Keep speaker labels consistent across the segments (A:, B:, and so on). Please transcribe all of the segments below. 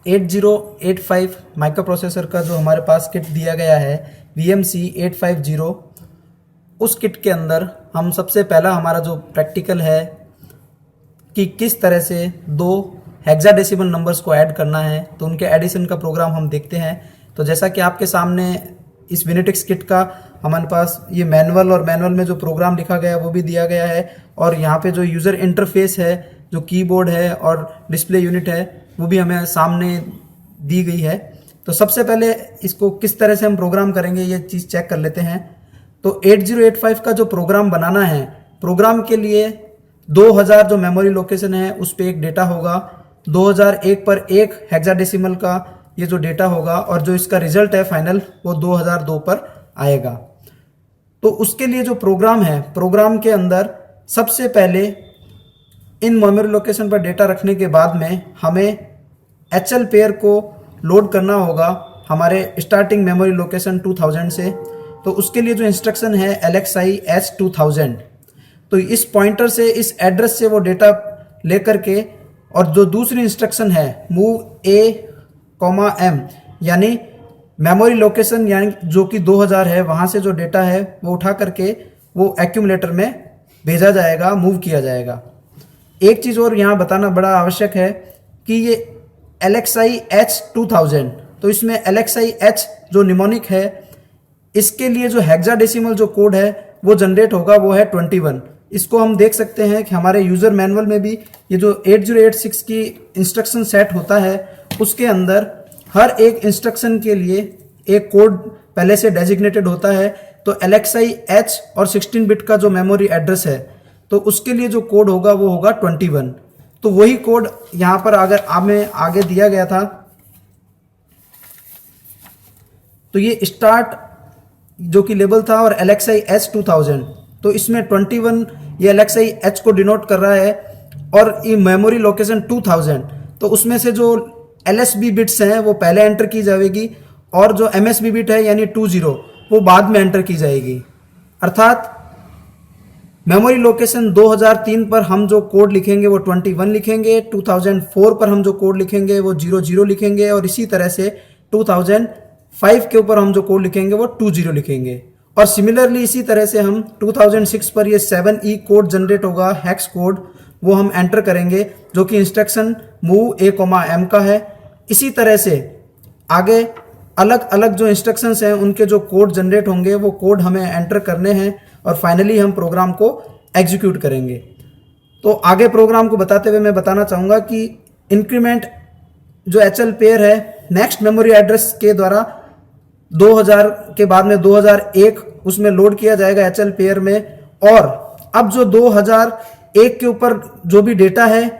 A: 8085 micro processor का जो हमारे पास किट दिया गया है VMC 850, उस किट के अंदर हम सबसे पहला हमारा जो प्रैक्टिकल है कि किस तरह से दो हेक्साडेसिमल नंबर्स को ऐड करना है, तो उनके एडिशन का प्रोग्राम हम देखते हैं। तो जैसा कि आपके सामने इस विनेटिक्स किट का हमारे पास ये मैनुअल और मैनुअल में जो प्रोग्राम लिखा गया है वो भी दिया गया है, और यहाँ पे जो यूज़र इंटरफेस है, जो कीबोर्ड है और डिस्प्ले यूनिट है, वो भी हमें सामने दी गई है। तो सबसे पहले इसको किस तरह से हम प्रोग्राम करेंगे ये चीज़ चेक कर लेते हैं। तो 8085 का जो प्रोग्राम बनाना है, प्रोग्राम के लिए 2000 जो मेमोरी लोकेशन है उस पर एक डेटा होगा, 2001 पर एक हेक्साडेसिमल का ये जो डेटा होगा, और जो इसका रिजल्ट है फाइनल वो 2002 पर आएगा। तो उसके लिए जो प्रोग्राम है, प्रोग्राम के अंदर सबसे पहले इन मेमोरी लोकेशन पर डेटा रखने के बाद में हमें HL पेयर को लोड करना होगा हमारे स्टार्टिंग मेमोरी लोकेशन 2000 से। तो उसके लिए जो इंस्ट्रक्शन है LXI H2000, तो इस पॉइंटर से, इस एड्रेस से वो डेटा लेकर के, और जो दूसरी इंस्ट्रक्शन है मूव A, M, यानी मेमोरी लोकेशन यानी जो कि 2000 है वहाँ से जो डेटा है वो उठा करके वो एक्यूमुलेटर में भेजा जाएगा, मूव किया जाएगा। एक चीज़ और यहाँ बताना बड़ा आवश्यक है कि ये LXI H2000, तो इसमें LXI H जो निमोनिक है, इसके लिए जो हेक्साडेसिमल जो कोड है वो जनरेट होगा, वो है 21। इसको हम देख सकते हैं कि हमारे यूज़र मैनुअल में भी ये जो 8086 की इंस्ट्रक्शन सेट होता है उसके अंदर हर एक इंस्ट्रक्शन के लिए एक कोड पहले से डेजिग्नेटेड होता है। तो LXI H और 16 बिट का जो मेमोरी एड्रेस है, तो उसके लिए जो कोड होगा वो होगा 21। तो वही कोड यहाँ पर अगर हमें आगे दिया गया था, तो ये स्टार्ट जो कि लेबल था और LXI H2000, तो इसमें 21 ये LXI H को डिनोट कर रहा है, और ये मेमोरी लोकेशन 2000, तो उसमें से जो LSB बिट्स हैं वो पहले एंटर की जाएगी, और जो MSB बिट है यानी 20 वो बाद में एंटर की जाएगी। अर्थात मेमोरी लोकेशन 2003 पर हम जो कोड लिखेंगे वो 21 लिखेंगे, 2004 पर हम जो कोड लिखेंगे वो 00 लिखेंगे, और इसी तरह से 2005 के ऊपर हम जो कोड लिखेंगे वो 20 लिखेंगे। और सिमिलरली इसी तरह से हम 2006 पर ये 7E कोड जनरेट होगा, हैक्स कोड, वो हम एंटर करेंगे जो कि इंस्ट्रक्शन मूव A, M का है। इसी तरह से आगे अलग अलग जो इंस्ट्रक्शंस हैं उनके जो कोड जनरेट होंगे वो कोड हमें एंटर करने हैं, और फाइनली हम प्रोग्राम को एग्जीक्यूट करेंगे। तो आगे प्रोग्राम को बताते हुए मैं बताना चाहूँगा कि इंक्रीमेंट जो HL पेयर है नेक्स्ट मेमोरी एड्रेस के द्वारा 2000 के बाद में 2001 उसमें लोड किया जाएगा HL पेयर में, और अब जो 2001 के ऊपर जो भी डेटा है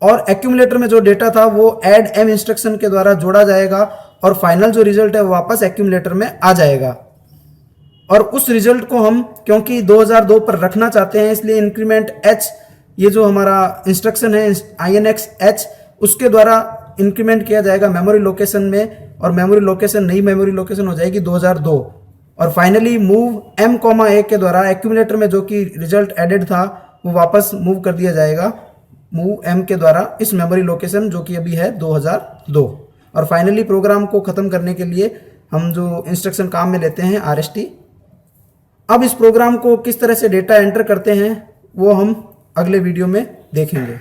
A: और एक्यूमुलेटर में जो डेटा था वो ऐड M इंस्ट्रक्शन के द्वारा जोड़ा जाएगा, और फाइनल जो रिजल्ट है वो वापस एक्यूमुलेटर में आ जाएगा। और उस रिजल्ट को हम क्योंकि 2002 पर रखना चाहते हैं, इसलिए इंक्रीमेंट H ये जो हमारा इंस्ट्रक्शन है INX H उसके द्वारा इंक्रीमेंट किया जाएगा मेमोरी लोकेशन में, और मेमोरी लोकेशन नई मेमोरी लोकेशन हो जाएगी 2002। और फाइनली मूव M, A के द्वारा एक्यूमुलेटर में जो कि रिजल्ट एडेड था वो वापस मूव कर दिया जाएगा मूव M के द्वारा इस मेमोरी लोकेशन जो कि अभी है 2002। और फाइनली प्रोग्राम को ख़त्म करने के लिए हम जो इंस्ट्रक्शन काम में लेते हैं RST। अब इस प्रोग्राम को किस तरह से डेटा एंटर करते हैं वो हम अगले वीडियो में देखेंगे।